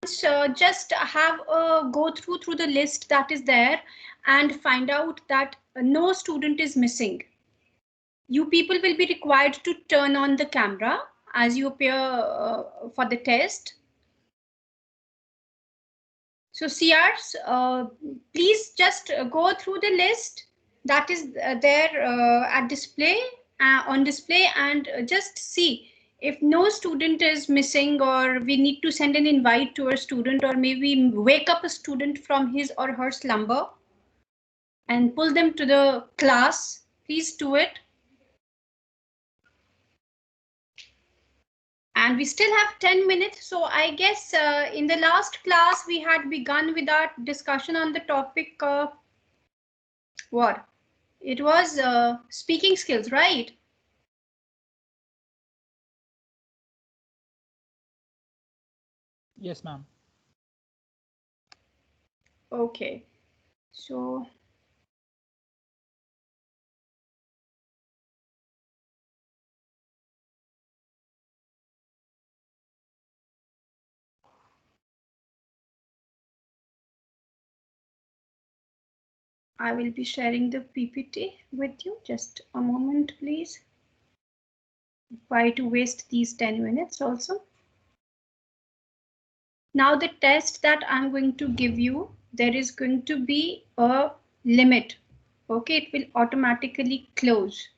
just have a go through the list that is there and find out that no student is missing. You people will be required to turn on the camera as you appear for the test. So CRs, please just go through the list that is there at display on display, and just see if no student is missing, or we need to send an invite to a student, or maybe wake up a student from his or her slumber and pull them to the class. Please do it. And we still have 10 minutes. So I guess in the last class, we had begun with our discussion on the topic what? It was speaking skills, right? Yes, ma'am. Okay. So I will be sharing the PPT with you. Just a moment, please. Why to waste these 10 minutes also? Now the test that I'm going to give you, there is going to be a limit. Okay, it will automatically close.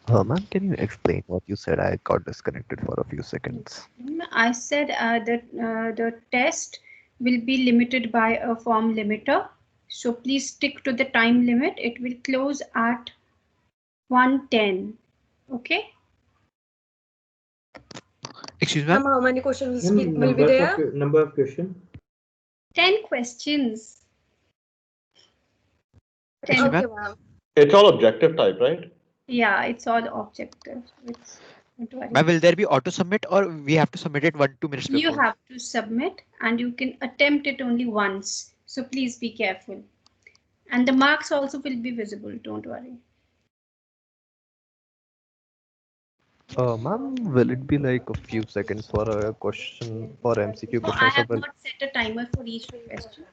Ma'am, can you explain what you said? I got disconnected for a few seconds. I said that the test will be limited by a form limiter. So please stick to the time limit. It will close at 1:10. Okay. Excuse me. How many questions Ma'am, will be there? number of question. 10 questions. Excuse me, Okay, ma'am. ma'am. It's all objective type, right? Yeah, it's all objective. Don't worry. Ma'am, will there be auto submit or we have to submit it 1-2 minutes You before? have to submit and you can attempt it only once. So please be careful. And the marks also will be visible. Don't worry. Ma'am, will it be like a few seconds for a question for MCQ No, I questions? have not set a timer for each question.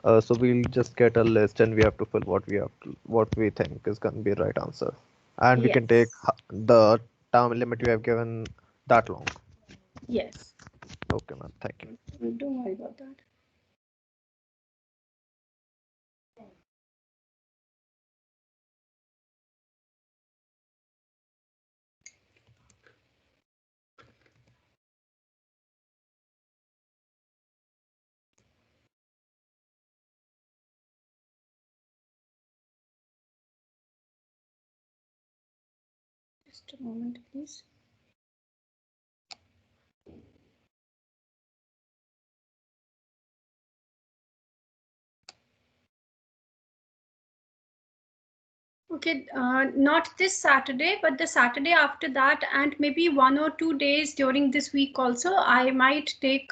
So we'll just get a list and we have to fill what we think is gonna be the right answer, and we can take Yes. the time limit you have given that long. Yes. Okay, ma'am. Thank you. Don't worry about that. Just a moment, please. Okay, not this Saturday, but the Saturday after that, and maybe 1 or 2 days during this week also, I might take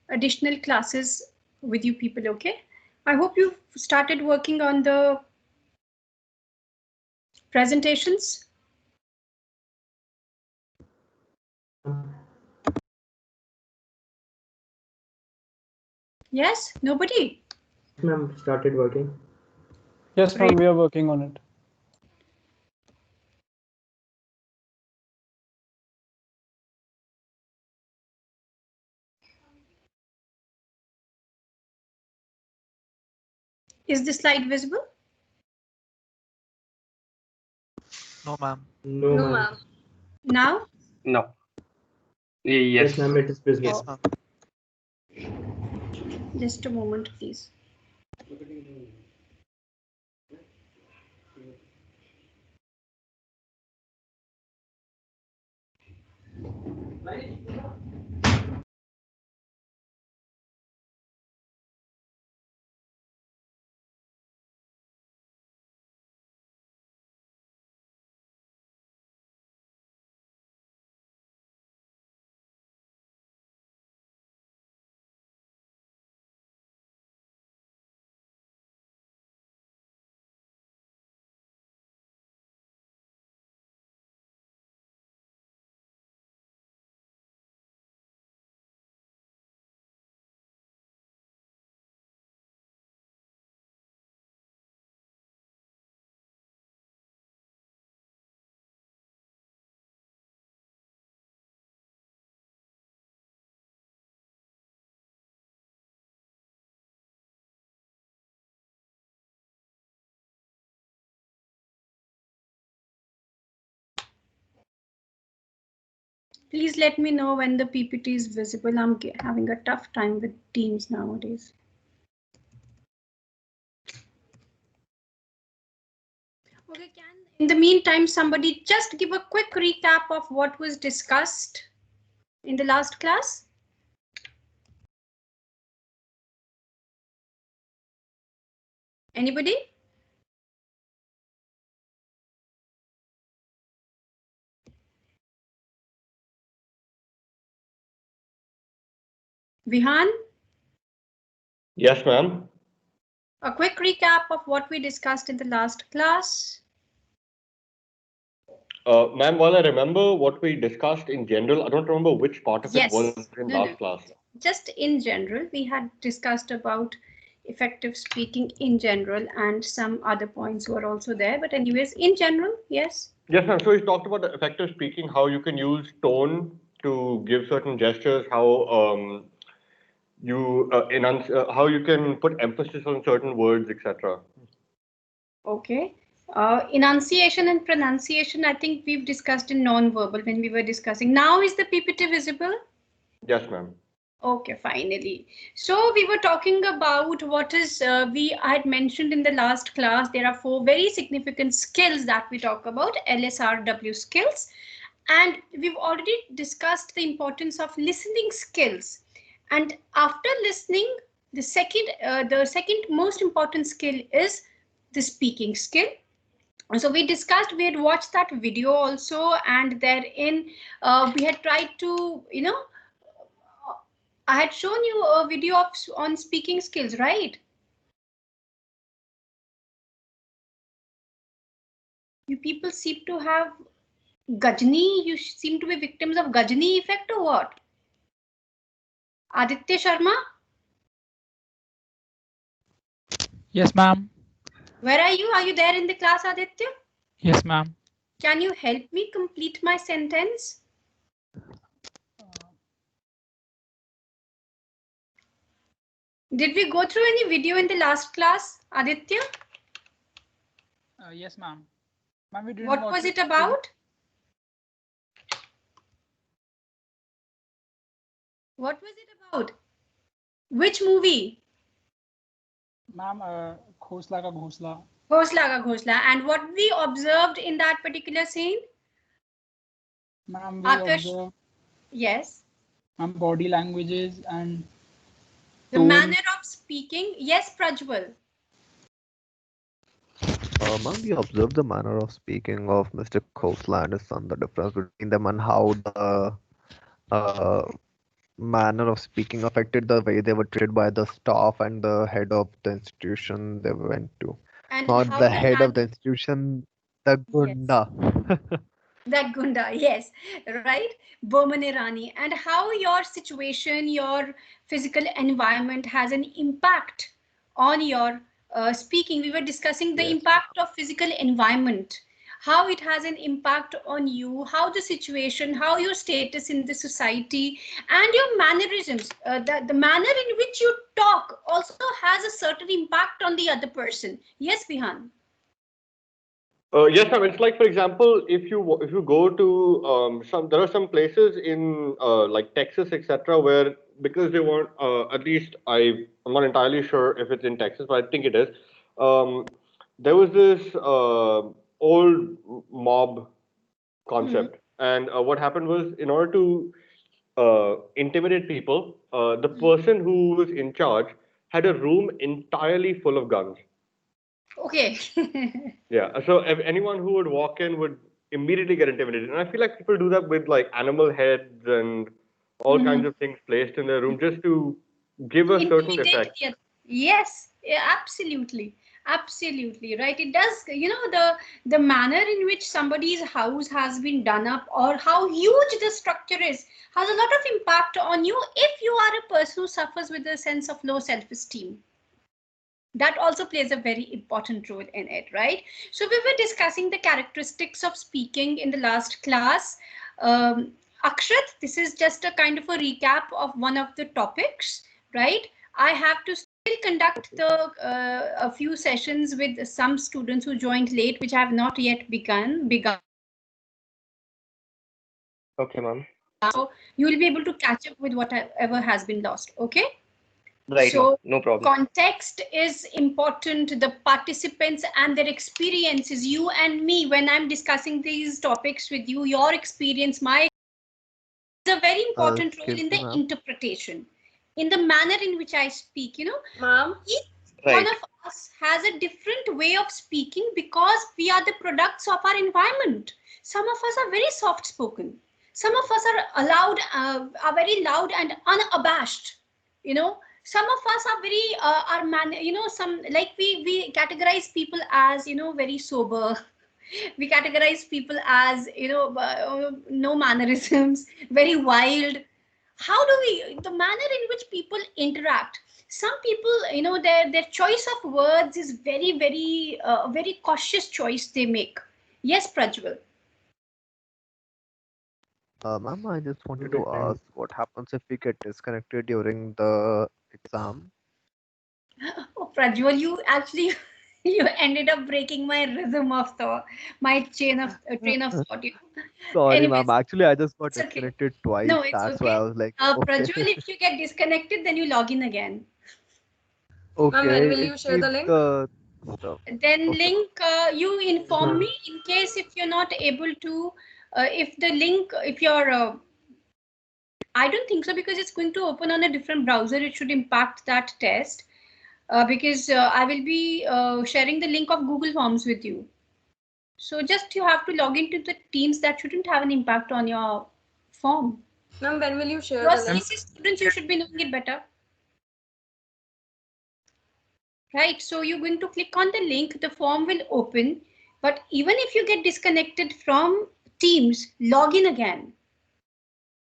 additional classes with you people, okay? I hope you've started working on the presentations. Yes? Nobody? Ma'am, started working. Yes, ma'am. Great. We are working on it. Is the slide visible? No, ma'am. No, No, ma'am. ma'am. Now? No. Yes, Yes. ma'am, it is visible. Yes, ma'am. Just a moment, please. Please let me know when the PPT is visible. I'm having a tough time with Teams nowadays. Okay, can in the meantime somebody just give a quick recap of what was discussed in the last class? Anybody? Vihan? Yes, ma'am. A quick recap of what we discussed in the last class. Ma'am, while I remember what we discussed in general, I don't remember which part of it was Yes. in No, last no. class. Just in general, we had discussed about effective speaking in general, and some other points were also there. But anyways, in general, yes. Yes, ma'am. So we talked about the effective speaking, how you can use tone to give certain gestures, how how you can put emphasis on certain words, etc. Okay. Enunciation and pronunciation, I think we've discussed in non-verbal when we were discussing. Now is the PPT visible? Yes, ma'am. Okay, finally. So we were talking about what is I had mentioned in the last class. There are 4 very significant skills that we talk about, LSRW skills, and we've already discussed the importance of listening skills. And after listening, the second most important skill is the speaking skill. So we discussed, we had watched that video also, and therein we had tried to, I had shown you a video on speaking skills, right? You people seem to have Gajni, you seem to be victims of Gajni effect or what? Aditya Sharma? Yes, ma'am. Where are you? Are you there in the class, Aditya? Yes, ma'am. Can you help me complete my sentence? Did we go through any video in the last class, Aditya? Yes, ma'am. Ma'am, we didn't What watch was it about? What was it about? Which movie? Ma'am, Khosla ka Ghosla. Ghosla Ka Ghosla. And what we observed in that particular scene? Ma'am, we Akash? observe Yes. ma'am body languages and The tone. manner of speaking. Yes, Prajwal. Ma'am, we observed the manner of speaking of Mr. Khosla and his son, the difference between them, and how the uh, manner of speaking affected the way they were treated by the staff and the head of the institution they went to. And Not how the the head of the man. institution, the Yes. gunda. That Gunda, yes, right? Bomane Rani. And how your situation, your physical environment has an impact on your speaking. We were discussing the Yes. impact of physical environment, how it has an impact on you, how the situation, how your status in the society, and your mannerisms. The manner in which you talk also has a certain impact on the other person. Yes, Vihan? Yes, ma'am. It's like, for example, if you go to there are some places in like Texas, etc., where because they want at least I'm not entirely sure if it's in Texas, but I think it is. There was this old mob concept, and what happened was in order to intimidate people, the person who was in charge had a room entirely full of guns. Okay. Yeah, so if anyone who would walk in would immediately get intimidated. And I feel like people do that with like animal heads and all kinds of things placed in their room just to give a certain Intimidate effect. the other. Yes, yeah, absolutely, absolutely right. It does, the manner in which somebody's house has been done up, or how huge the structure is, has a lot of impact on you if you are a person who suffers with a sense of low self-esteem. That also plays a very important role in it, right? So we were discussing the characteristics of speaking in the last class. Akshat, this is just a kind of a recap of one of the topics, right? I have to still conduct a few sessions with some students who joined late, which I have not yet begun. Okay, ma'am. so you will be able to catch up with whatever has been lost. Okay. Right, So ma'am. No problem. context is important. The participants and their experiences, you and me, when I'm discussing these topics with you, your experience, my is a very important role Excuse in me, the ma'am. interpretation, in the manner in which I speak. You know, Ma'am, each Right. one of us has a different way of speaking because we are the products of our environment. Some of us are very soft spoken. Some of us are very loud and unabashed. You know, some of us are very some, like, we categorize people as, you know, very sober. We categorize people as, you know, no mannerisms, very wild. How do we, the manner in which people interact, some people, you know, their choice of words is very cautious choice they make. Yes, Prajwal. Ma'am, I just wanted Okay, to ask what happens if we get disconnected during the exam? Oh, Prajwal, you actually you ended up breaking my rhythm of thought, my train of thought. You know. Sorry, ma'am. Anyways, Actually, I just got it's okay. disconnected twice. No, it's That's why I okay. was like, okay. Prajwal, if you get disconnected, then you log in again. ma'am, when Okay, will it you share means the link? the stuff. Then Okay. link, you inform ma'am. me in case if you're not able to, if the link, if you're, I don't think so, because it's going to open on a different browser. It should impact that test, because I will be sharing the link of Google Forms with you. So just you have to log into the Teams. That shouldn't have an impact on your form. Ma'am, when will you share You are the link? CC students, you should be knowing it better. Right, so you're going to click on the link, the form will open, but even if you get disconnected from Teams, log in again.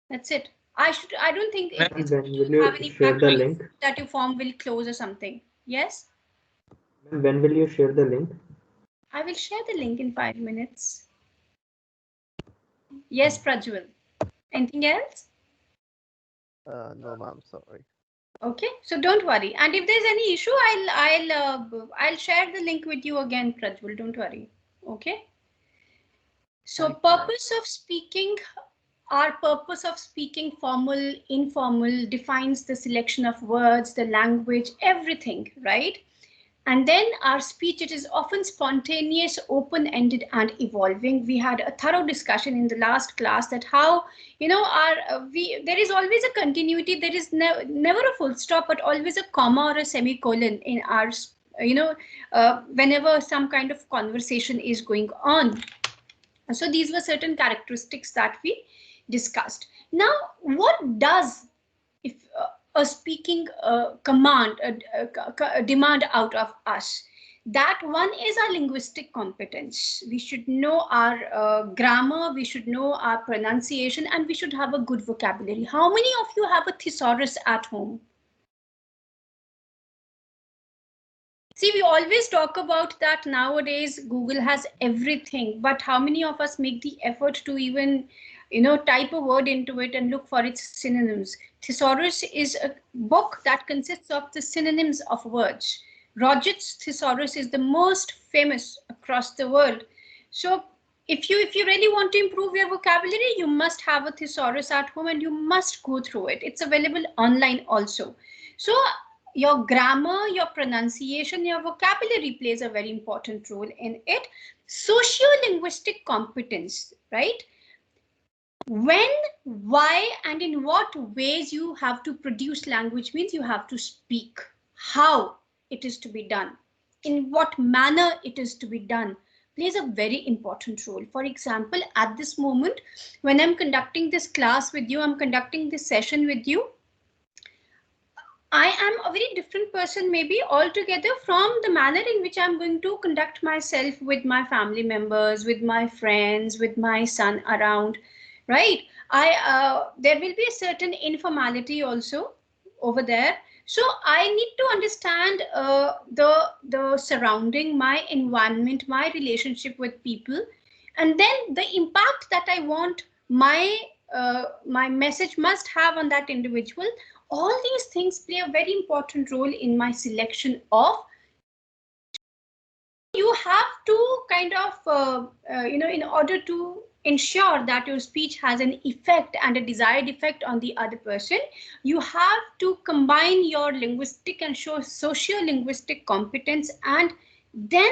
That's it. I don't think Ma'am, it's when going will to have an you share impact the on link? that your form will close or something. Yes, Ma'am, when will you share the link? I will share the link in 5 minutes. Yes, Prajwal. Anything else? No, ma'am. Sorry. Okay, so don't worry. And if there's any issue, I'll share the link with you again, Prajwal. Don't worry. Okay. So Thank you, ma'am. purpose of speaking, our purpose of speaking, formal, informal, defines the selection of words, the language, everything, right? And then our speech, it is often spontaneous, open-ended, and evolving. We had a thorough discussion in the last class that how, you know, there is always a continuity. There is never a full stop, but always a comma or a semicolon in our, whenever some kind of conversation is going on. So these were certain characteristics that we discussed. Now, what does if a speaking command, a demand out of us? That one is our linguistic competence. We should know our grammar, we should know our pronunciation, and we should have a good vocabulary. How many of you have a thesaurus at home? See, we always talk about that nowadays Google has everything, but how many of us make the effort to even, you know, type a word into it and look for its synonyms? Thesaurus is a book that consists of the synonyms of words. Roget's thesaurus is the most famous across the world. So if you really want to improve your vocabulary, you must have a thesaurus at home and you must go through it. It's available online also. So your grammar, your pronunciation, your vocabulary plays a very important role in it. Socio-linguistic competence, right? When, why, and in what ways you have to produce language means you have to speak. How it is to be done, in what manner it is to be done, plays a very important role. For example, at this moment, when I'm conducting this class with you, I'm conducting this session with you, I am a very different person maybe altogether from the manner in which I'm going to conduct myself with my family members, with my friends, with my son around, right? There will be a certain informality also over there. So I need to understand the surrounding, my environment, my relationship with people, and then the impact that I want my message must have on that individual. All these things play a very important role in my selection of. You have to kind of, in order to ensure that your speech has an effect and a desired effect on the other person, you have to combine your linguistic and socio-linguistic competence and then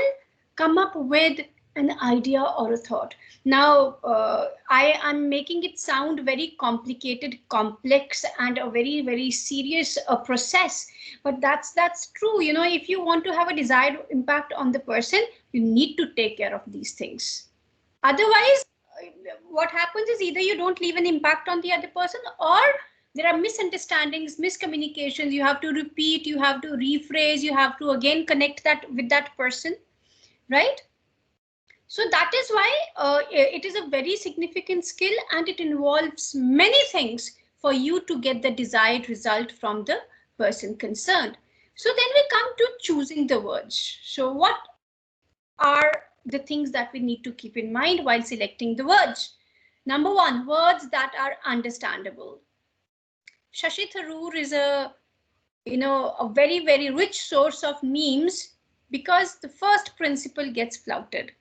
come up with an idea or a thought. Now, I am making it sound very complicated, complex, and a very, very serious process. But that's true. You know, if you want to have a desired impact on the person, you need to take care of these things. Otherwise, what happens is either you don't leave an impact on the other person, or there are misunderstandings, miscommunications. You have to repeat, you have to rephrase, you have to again connect that with that person, right? So that is why it is a very significant skill, and it involves many things for you to get the desired result from the person concerned. So then we come to choosing the words. So what are the things that we need to keep in mind while selecting the words? Number one, words that are understandable. Shashi Tharoor is a very, very rich source of memes because the first principle gets flouted,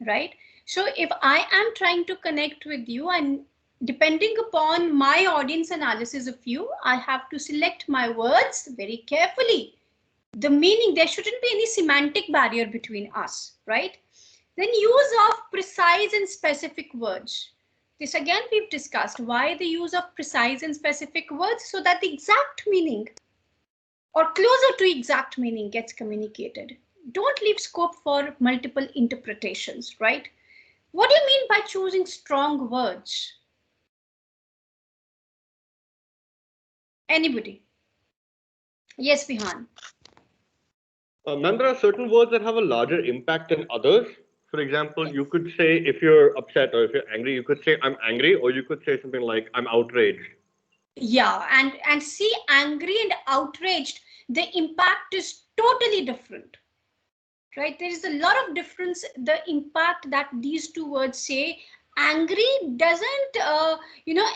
right? So if I am trying to connect with you, and depending upon my audience analysis of you, I have to select my words very carefully. The meaning, there shouldn't be any semantic barrier between us, right? Then use of precise and specific words. This again we've discussed. Why the use of precise and specific words? So that the exact meaning or closer to exact meaning gets communicated. Don't leave scope for multiple interpretations, right? What do you mean by choosing strong words? Anybody? Yes, Vihan. Ma'am, there are certain words that have a larger impact than others. For example, you could say if you're upset or if you're angry, you could say I'm angry, or you could say something like I'm outraged. Yeah, and see, angry and outraged, the impact is totally different, right? There is a lot of difference. The impact that these two words say, angry doesn't,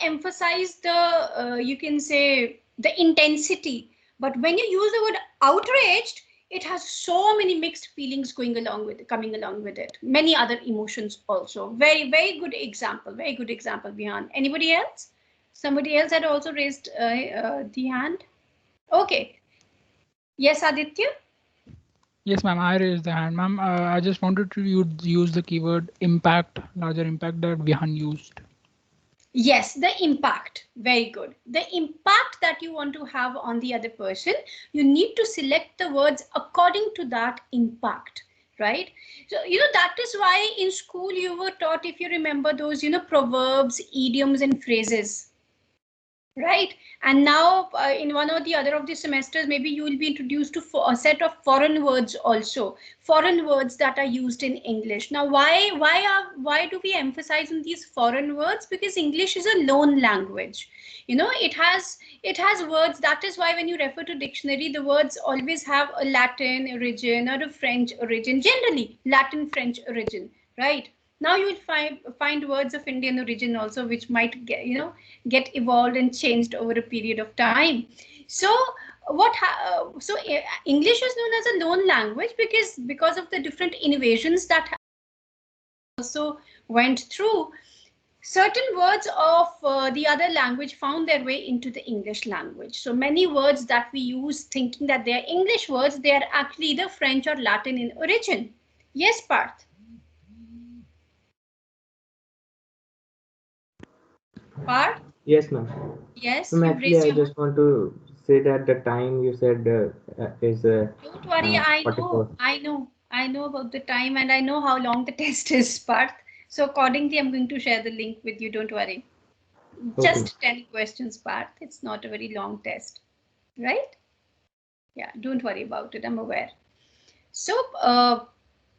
emphasize the, you can say, the intensity. But when you use the word outraged, it has so many mixed feelings coming along with it. Many other emotions also. Very, very good example. Very good example, Vihan. Anybody else? Somebody else had also raised the hand. Okay. Yes, Aditya? Yes, ma'am, I raised the hand. Ma'am, I just wanted to use the keyword impact, larger impact that Vihan used. Yes, the impact. Very good. The impact that you want to have on the other person, you need to select the words according to that impact, right? So, that is why in school you were taught, if you remember those, proverbs, idioms, and phrases. Right. And now in one or the other of the semesters, maybe you will be introduced to a set of foreign words also, foreign words that are used in English. Now, why do we emphasize on these foreign words? Because English is a loan language. It has words. That is why when you refer to dictionary, the words always have a Latin origin or a French origin, generally Latin French origin, right? Now you will find words of Indian origin also, which might get evolved and changed over a period of time. So English is known as a loan language because of the different innovations that also went through. Certain words of the other language found their way into the English language. So many words that we use thinking that they are English words, they are actually either French or Latin in origin. Yes, Parth? Parth? Yes, ma'am. Yes, Ma'am, you actually, raised I your hand. just want to say that the time you said is Don't worry, I 44. know about the time, and I know how long the test is, Parth. So accordingly, I'm going to share the link with you. Don't worry. Okay. Just 10 questions, Parth. It's not a very long test, right? Yeah, don't worry about it. I'm aware. So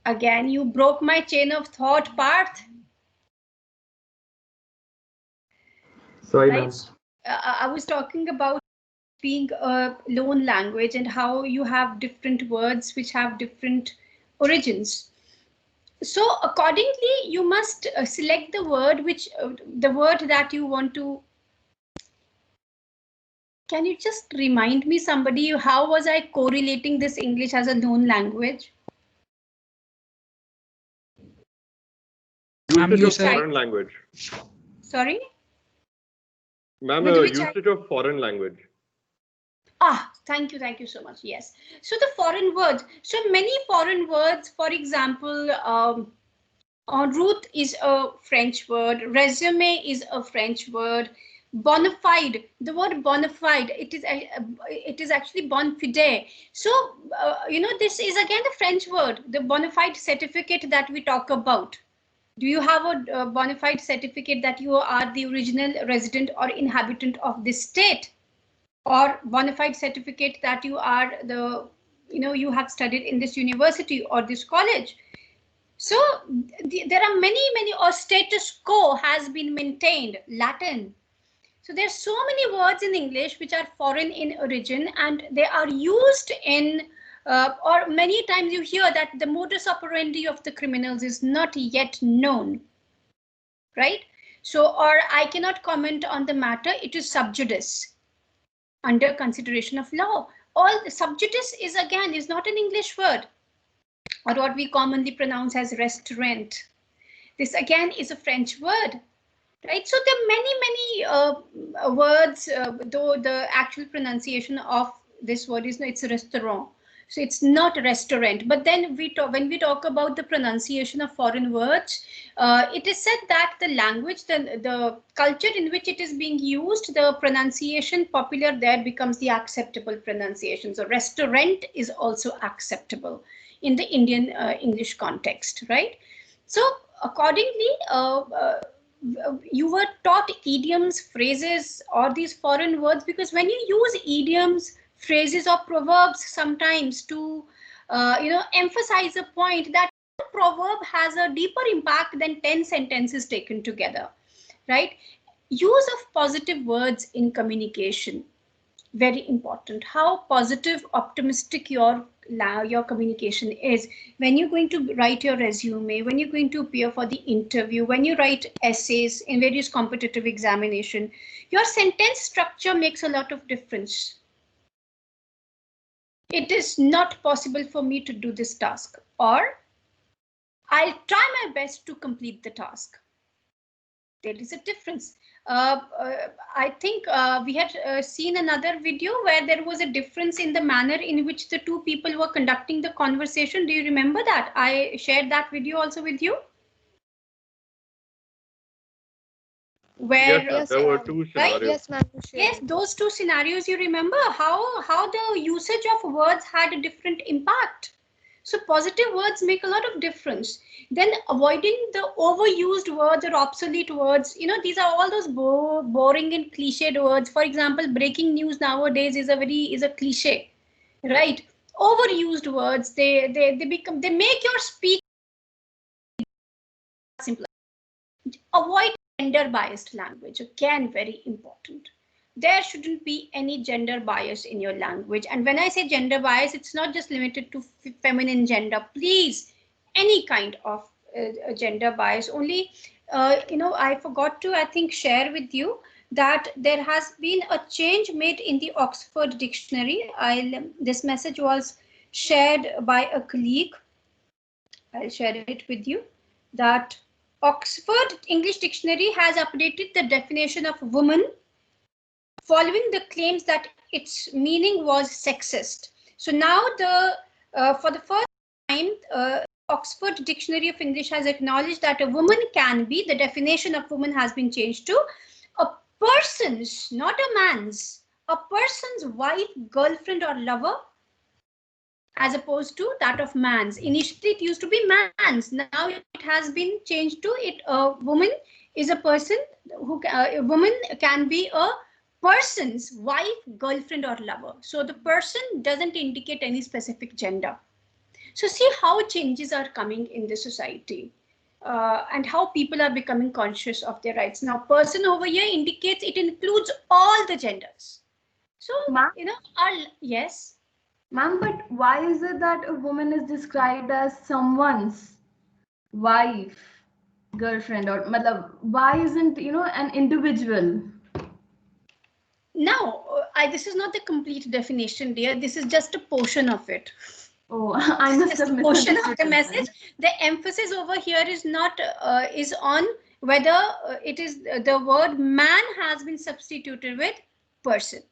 again, you broke my chain of thought, Parth. Sorry, Right? ma'am. I was talking about being a loan language and how you have different words which have different origins. So accordingly, you must select the word that you want to. Can you just remind me, somebody, how was I correlating this English as a known language? Ma'am, usage you of said foreign language. Sorry? Ma'am, With which usage of foreign language. Thank you so much. Yes. So the foreign words. So many foreign words, for example, route is a French word. Resume is a French word. Bona fide. The word bona fide. It is actually bon fide. So this is again a French word. The bona fide certificate that we talk about. Do you have a bona fide certificate that you are the original resident or inhabitant of this state? Or bona fide certificate that you are you have studied in this university or this college. So there are many, or status quo has been maintained, Latin. So there's so many words in English which are foreign in origin, and they are used in or many times you hear that the modus operandi of the criminals is not yet known, right? So, or I cannot comment on the matter, it is sub judice, under consideration of law. All sub judice is not an English word, or what we commonly pronounce as restaurant. This again is a French word, right? So there are many words, though the actual pronunciation of this word is it's a restaurant. So it's not restaurant. But then when we talk about the pronunciation of foreign words, it is said that the language, the culture in which it is being used, the pronunciation popular there becomes the acceptable pronunciation. So restaurant is also acceptable in the Indian English context, right? So accordingly, you were taught idioms, phrases, or these foreign words, because when you use idioms, phrases, or proverbs sometimes to emphasize a point, that proverb has a deeper impact than 10 sentences taken together, right? Use of positive words in communication, very important. How positive, optimistic your communication is. When you're going to write your resume, when you're going to appear for the interview, when you write essays in various competitive examination, your sentence structure makes a lot of difference. It is not possible for me to do this task, or I'll try my best to complete the task. There is a difference. I think we had seen another video where there was a difference in the manner in which the two people were conducting the conversation. Do you remember that? I shared that video also with you. Where Yes, there were two scenarios. Yes, ma'am. Yes, those two scenarios, you remember how the usage of words had a different impact. So positive words make a lot of difference. Then avoiding the overused words or obsolete words, these are all those boring and cliched words. For example, breaking news nowadays is a cliche, right? Overused words, they make your speech simpler. Avoid gender biased language, again very important. There shouldn't be any gender bias in your language. And when I say gender bias, it's not just limited to feminine gender. Please, any kind of gender bias. Only, I forgot to, I think, share with you that there has been a change made in the Oxford Dictionary. This message was shared by a colleague. I'll share it with you. That Oxford English Dictionary has updated the definition of woman following the claims that its meaning was sexist. So now for the first time, Oxford Dictionary of English has acknowledged that a woman can be, the definition of woman has been changed to a person's, not a man's, a person's wife, girlfriend, or lover, as opposed to that of man's. Initially, it used to be man's. Now it has been changed to it. A woman is a person who a woman can be a person's wife, girlfriend, or lover. So the person doesn't indicate any specific gender. So see how changes are coming in the society and how people are becoming conscious of their rights. Now, person over here indicates it includes all the genders. So, yes. Ma'am, but why is it that a woman is described as someone's wife, girlfriend, or why isn't, an individual? Now, this is not the complete definition, dear. This is just a portion of it. Oh, I must Just have a portion of the misunderstood message. something. The emphasis over here is not is on whether it is the word man has been substituted with person.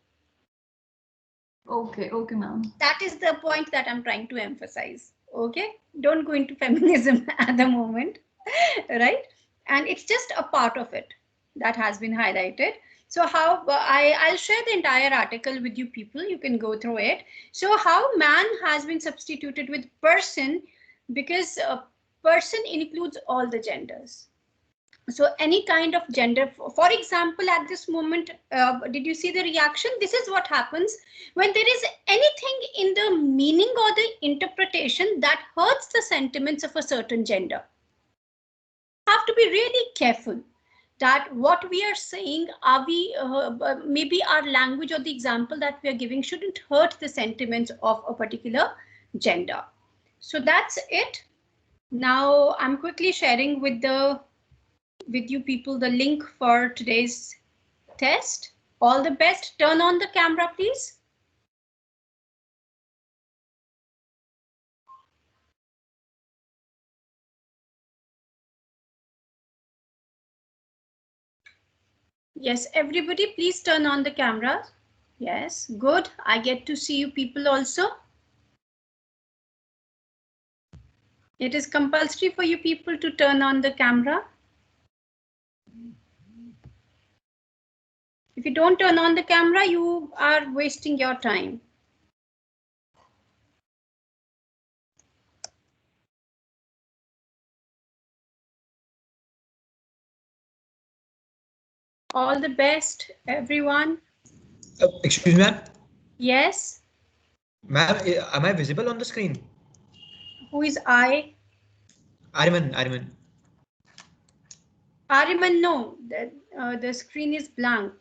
Okay, okay, ma'am. That is the point that I'm trying to emphasize. Okay, don't go into feminism at the moment, right? And it's just a part of it that has been highlighted. So how I'll share the entire article with you people. You can go through it. So how man has been substituted with person, because person includes all the genders. So any kind of gender, for example, at this moment, did you see the reaction? This is what happens when there is anything in the meaning or the interpretation that hurts the sentiments of a certain gender. Have to be really careful that what we are saying, are we maybe our language or the example that we are giving shouldn't hurt the sentiments of a particular gender. So that's it. Now I'm quickly sharing with you people the link for today's test. All the best. Turn on the camera, please. Yes, everybody, please turn on the camera. Yes, good. I get to see you people also. It is compulsory for you people to turn on the camera. If you don't turn on the camera, you are wasting your time. All the best, everyone. Excuse me, ma'am. Yes. Ma'am, am I visible on the screen? Who is I? Ariman, Ariman. Ariman, no. The screen is blank.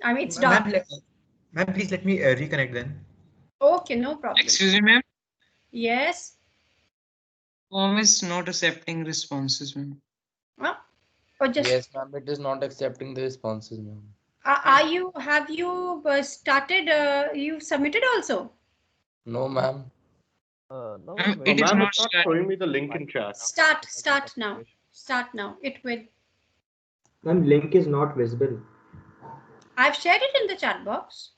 I mean, it's dark. Ma'am, please let me reconnect then. Okay, no problem. Excuse me, ma'am. Yes. Form is not accepting responses, ma'am. Or just Yes, ma'am. It is not accepting the responses, ma'am. have you started? You submitted also? No, ma'am. No, It is Ma'am, not it's not showing. showing me the link in chat. Start now. Start now. It will. Ma'am, link is not visible. I've shared it in the chat box.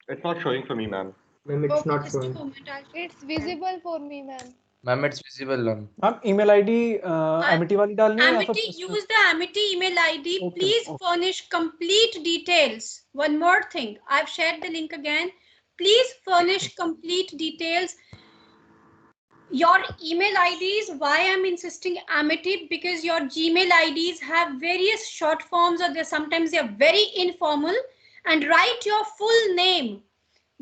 It's not showing for me, ma'am. Ma'am, it's Okay, not just a showing. moment. It's visible for me, ma'am. Ma'am, it's visible, ma'am. Ma'am email ID Amity वाली डालनी है या फिर Amity, use the Amity email ID. Okay, Please okay. furnish complete details. One more thing. I've shared the link again. Please furnish complete details. Your email IDs, why I'm insisting Amity, because your Gmail IDs have various short forms, or sometimes they are very informal. And write your full name.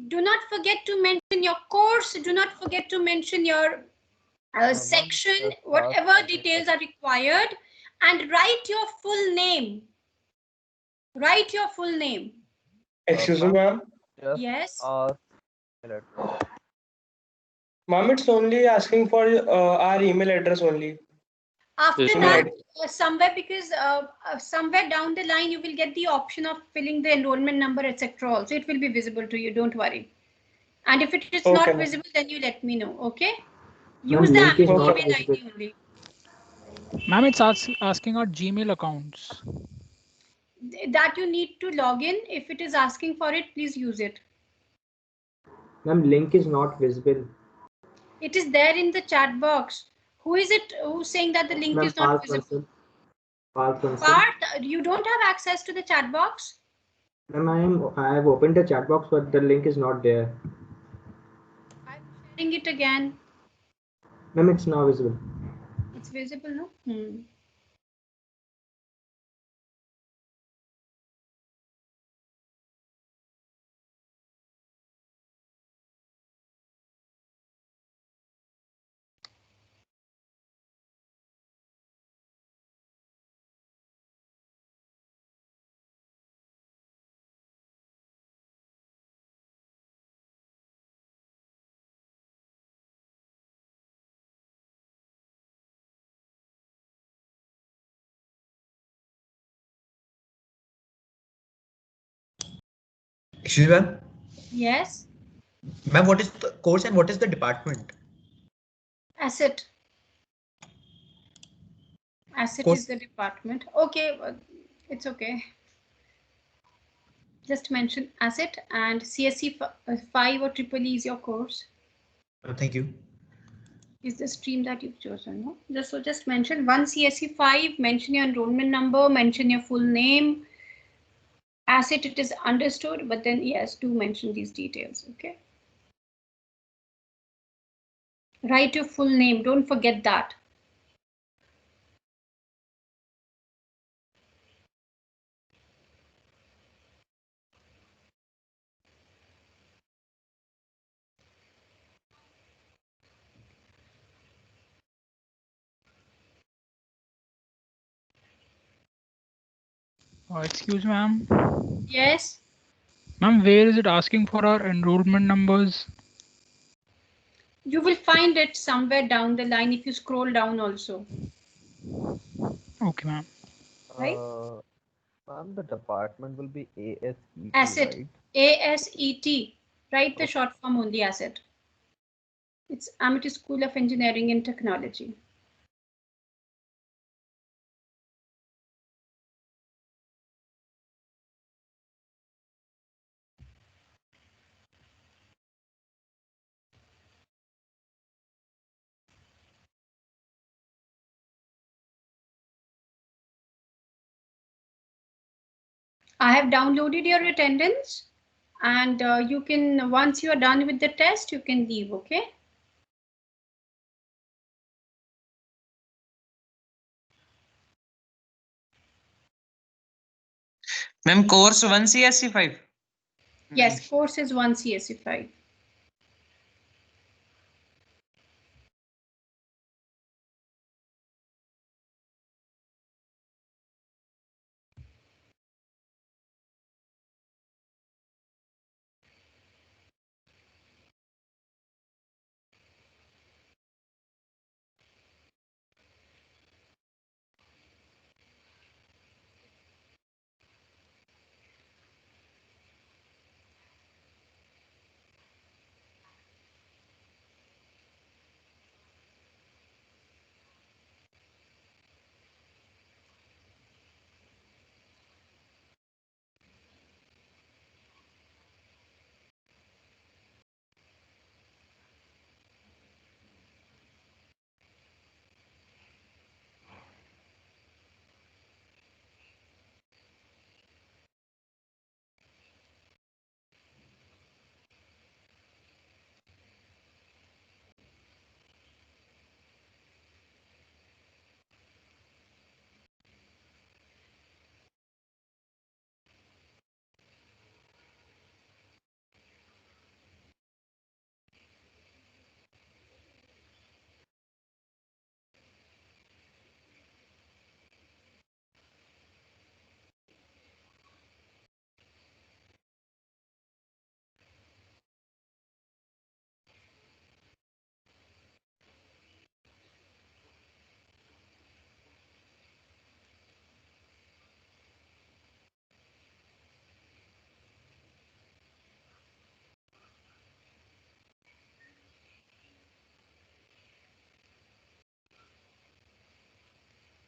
Do not forget to mention your course. Do not forget to mention your section, whatever details are required, and write your full name. Write your full name. Excuse me, ma'am. Yes. Ma'am, it's only asking for our email address only. After Email that, ID. somewhere, because somewhere down the line, you will get the option of filling the enrollment number, etc. Also, it will be visible to you. Don't worry. And if it is Okay, not ma'am. visible, then you let me know. Okay. Ma'am, Use the link is Amity not email visible. ID only. Ma'am, it's asking our Gmail accounts. That you need to log in. If it is asking for it, please use it. Ma'am, link is not visible. It is there in the chat box. Who is it who's saying that the link Ma'am, is not visible? Parth, you don't have access to the chat box? Ma'am, I have opened the chat box, but the link is not there. I'm sharing it again. Ma'am, it's now visible. It's visible, no? Excuse me, ma'am. Yes. Ma'am, what is the course and what is the department? Asset. Asset is the department. Okay, it's okay. Just mention asset and CSE 5 or triple E is your course. Thank you. Is the stream that you've chosen, no? Just mention one CSE 5, mention your enrollment number, mention your full name. Asset, it is understood, but then yes, do mention these details, okay? Write your full name, don't forget that. Excuse ma'am. Yes. Ma'am, where is it asking for our enrollment numbers? You will find it somewhere down the line if you scroll down also. Okay, ma'am. Right? Ma'am, the department will be ASET, Asset. right? ASET. Write the short form only asset. It's Amity School of Engineering and Technology. I have downloaded your attendance and you can, once you are done with the test, you can leave, okay? Ma'am, course 1 CSC 5. Yes, course is 1 CSE 5.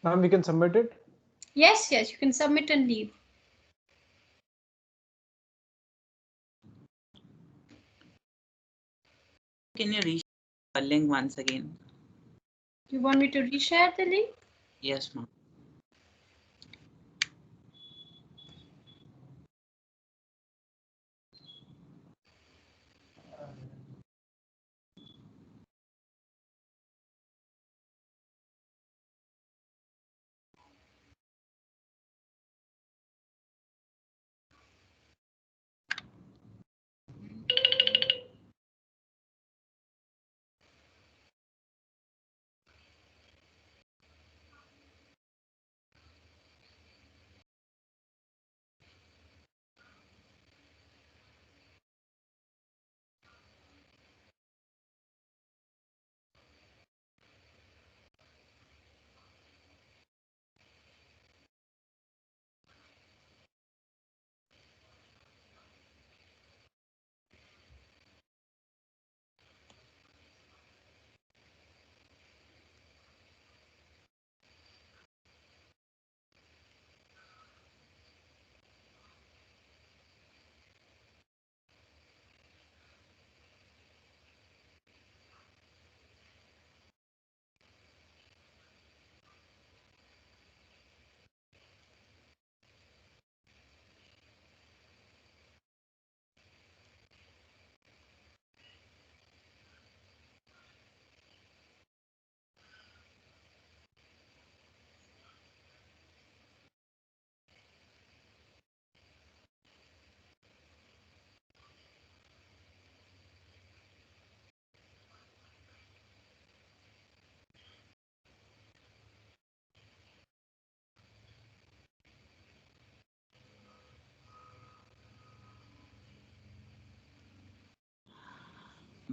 Ma'am, we can submit it? Yes, yes, you can submit and leave. Can you reshare the link once again? You want me to reshare the link? Yes, ma'am.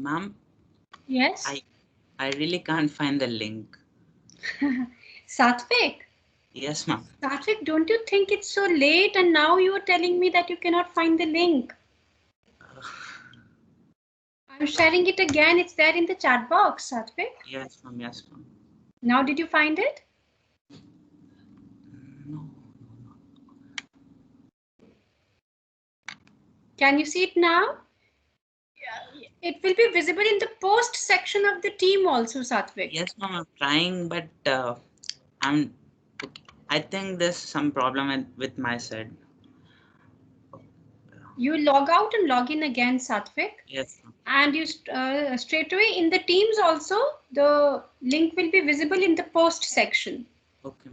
Ma'am, Yes. I really can't find the link. Satvik. Yes, ma'am. Satvik, don't you think it's so late and now you are telling me that you cannot find the link? I'm sharing it again. It's there in the chat box, Satvik. Yes, ma'am. Yes, ma'am. Now, did you find it? No. Can you see it now? It will be visible in the post section of the team also, Satvik. Yes, ma'am. I'm trying, but I think there's some problem with my side. You log out and log in again, Satvik. Yes, ma'am. And you straight away in the teams also, the link will be visible in the post section. Okay.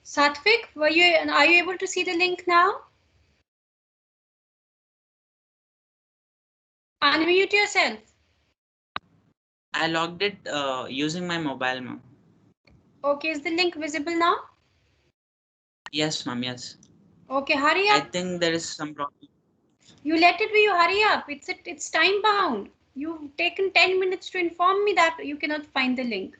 Satvik, are you able to see the link now? Unmute yourself. I logged it using my mobile, ma'am. Okay, is the link visible now? Yes, ma'am. Yes. Okay, hurry I up. think there is some problem. You let it be, you hurry up. It's time bound. You've taken 10 minutes to inform me that you cannot find the link.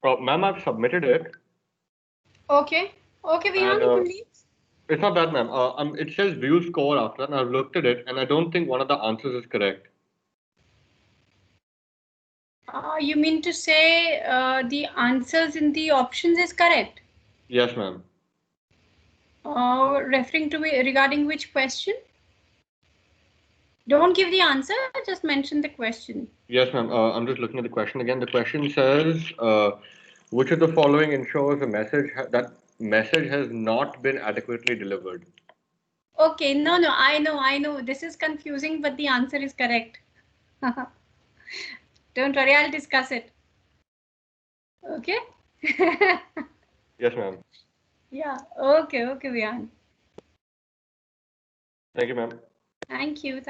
Ma'am, I've submitted it. Okay. Okay, Vihan, And you can leave. it's not bad, ma'am. It says view score after, and I've looked at it, and I don't think one of the answers is correct. You mean to say the answers in the options is correct? Yes, ma'am. Referring to regarding which question? Don't give the answer, just mention the question. Yes, ma'am. I'm just looking at the question again. The question says, which of the following ensures a that message has not been adequately delivered? Okay, no, I know. This is confusing, but the answer is correct. Don't worry, I'll discuss it. Okay? Yes, ma'am. Yeah, okay, Vihan. Thank you, ma'am. Thank you.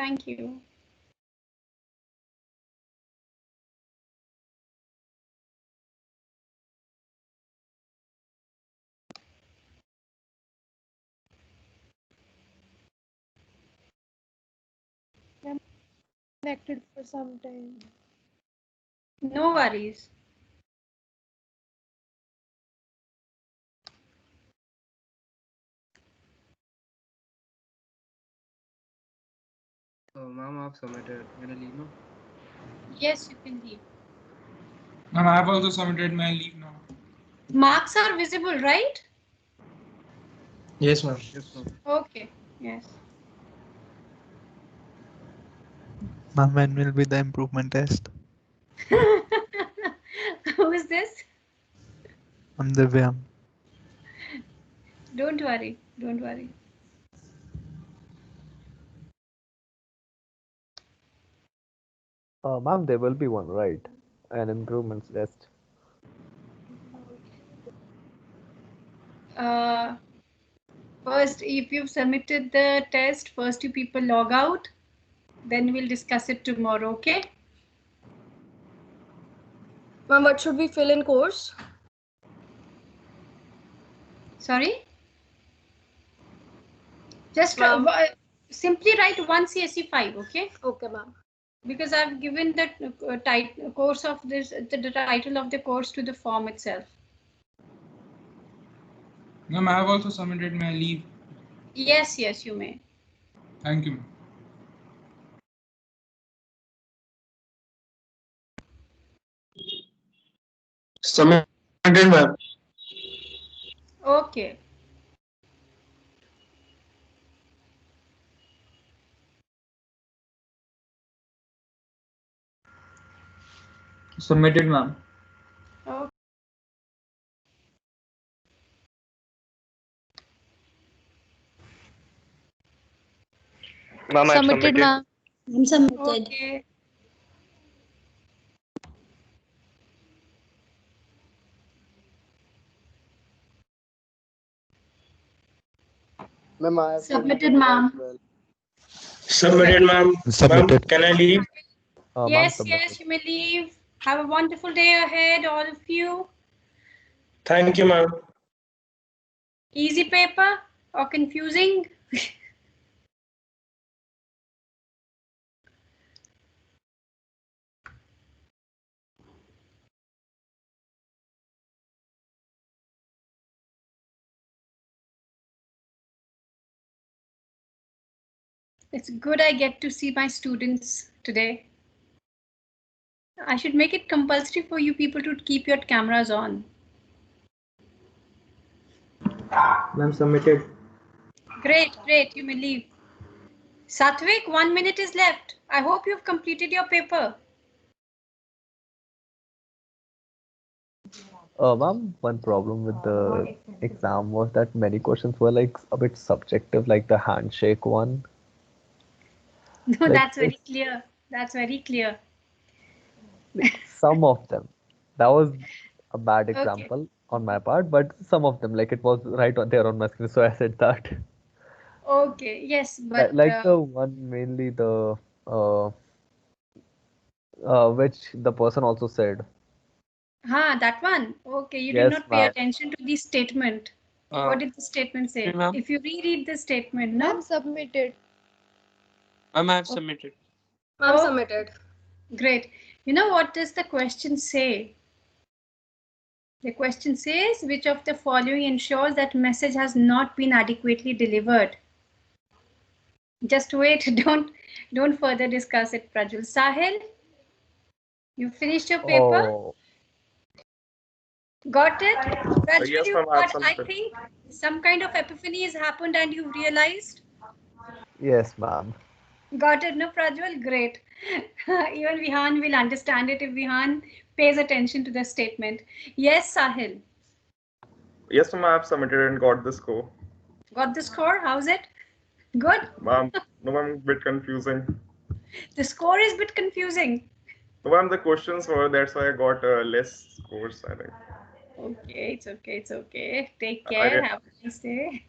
I'm connected for some time. No worries. Ma'am, I've submitted. Can I leave now? Yes, you can leave. Ma'am, I have also submitted my leave now. Marks are visible, right? Yes, ma'am. Okay. Yes. Ma'am, when will be the improvement test? Who is this? I'm Divyam. Don't worry. Don't worry. Ma'am, there will be one, right? An improvements test. First, if you've submitted the test, first you people log out. Then we'll discuss it tomorrow, okay? Ma'am, what should we fill in course? Sorry? Just simply write 1 CSE 5, okay? Okay, ma'am. Because I've given the course of this, the title of the course to the form itself. Ma'am, I have also submitted my leave. Yes, yes, you may. Thank you, ma'am. Submitted, ma'am. Okay. Submitted, ma'am. Okay. Ma'am, I've Submitted, ma'am. I'm submitted. Okay. Ma'am, I have Submitted, ma'am. as well. Submitted, ma'am. Ma'am, Submitted. can I leave? Ma'am, Yes, submitted. yes, you may leave. Have a wonderful day ahead, all of you. Thank you, ma'am. Easy paper or confusing? It's good I get to see my students today. I should make it compulsory for you people to keep your cameras on. Ma'am, submitted. Great, great, you may leave. Satvik, 1 minute is left. I hope you've completed your paper. Ma'am, one problem with the exam was that many questions were like a bit subjective, like the handshake one. No, Like that's very clear. That's very clear. some of them. That was a bad Okay. example on my part, but some of them, like it was right on there on my screen, so I said that. Okay, yes, but Like the one mainly the which the person also said. that one. Okay, you did Yes, not pay ma'am. attention to the statement. What did the statement say? ma'am. If you reread the statement, no? Ma'am, submitted. Ma'am, I have submitted. Ma'am, Oh, submitted. great. You know what does the question say? The question says, which of the following ensures that message has not been adequately delivered? Just wait, don't further discuss it, Prajul. Sahil, you finished your paper? Oh, Got it? Prajul, Yes, you ma'am, I have got, I submitted. think some kind of epiphany has happened and you've realized? yes, ma'am. Got it, no, Prajwal? Great. Even Vihan will understand it if Vihan pays attention to the statement. Yes, Sahil. Yes, ma'am, I have submitted and got the score. Got the score? How's it? Good? Ma'am, no, ma'am, bit confusing. The score is a bit confusing. No, ma'am, the questions were, that's why I got less scores, I think. Okay, it's okay, it's okay. Take I care. did. Have a nice day.